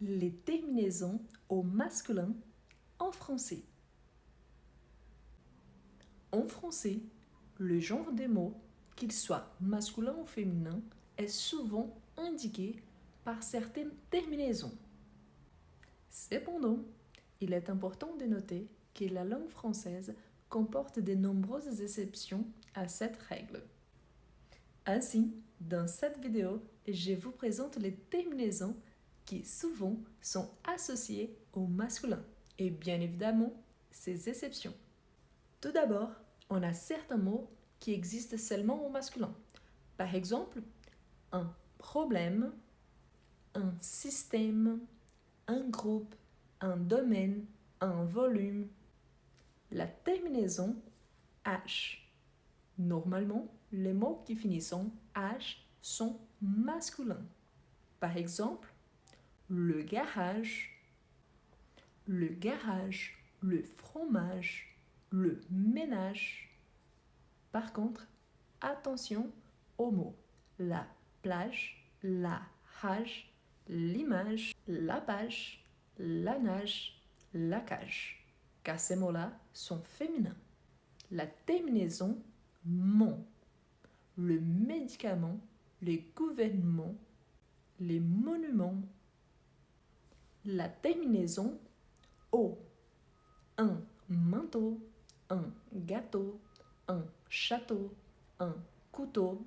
Les terminaisons au masculin en français. En français, le genre des mots, qu'ils soient masculins ou féminins, est souvent indiqué par certaines terminaisons. Cependant, il est important de noter que la langue française comporte de nombreuses exceptions à cette règle. Ainsi, dans cette vidéo, je vous présente les terminaisons qui souvent sont associées au masculin et bien évidemment ses exceptions. Tout d'abord, on a certains mots qui existent seulement au masculin. Par exemple, un problème, un système, un groupe, un domaine, un volume. La terminaison H. Normalement, les mots qui finissent en H sont masculins. Par exemple, le garage, le fromage, le ménage. Par contre, attention aux mots la plage, la rage, l'image, la page, la nage, la cage, car ces mots-là sont féminins. La terminaison mon, le médicament, les gouvernements, les monuments. La terminaison o, un manteau, un gâteau, un château, un couteau,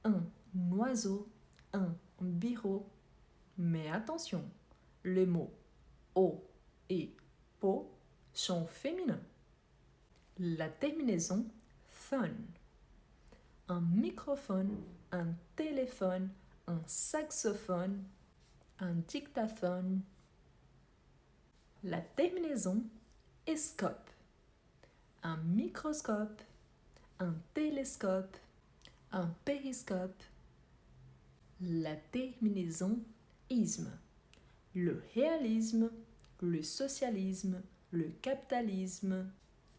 un oiseau, un bureau. Mais attention, les mots o et po sont féminins. La terminaison phone, un microphone, un téléphone, un saxophone, un dictaphone. La terminaison scope, un microscope, un télescope, un périscope. La terminaison isme, le réalisme, le socialisme, le capitalisme,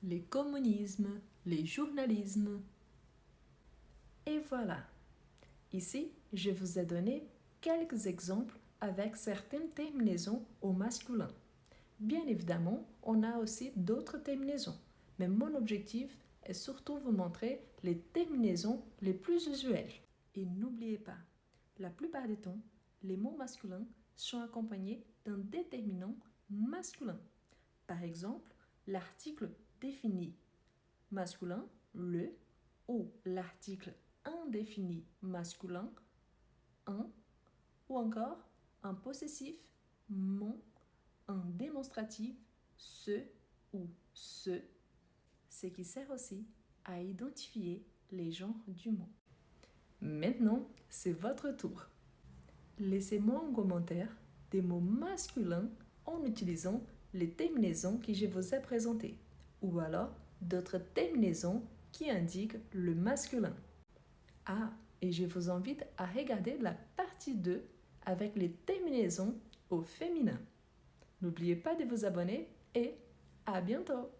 le communisme, le journalisme. Et voilà. Ici, je vous ai donné quelques exemples avec certaines terminaisons au masculin. Bien évidemment, on a aussi d'autres terminaisons, mais mon objectif est surtout vous montrer les terminaisons les plus usuelles. Et n'oubliez pas, la plupart du temps, les mots masculins sont accompagnés d'un déterminant masculin. Par exemple, l'article défini masculin, le, ou l'article indéfini masculin, un, ou encore un possessif, mon, un démonstratif, ce ou ce qui sert aussi à identifier les genres du mot. Maintenant, c'est votre tour. Laissez-moi en commentaire des mots masculins en utilisant les terminaisons que je vous ai présentées, ou alors d'autres terminaisons qui indiquent le masculin. Ah, et je vous invite à regarder la partie 2 avec les terminaisons au féminin. N'oubliez pas de vous abonner et à bientôt!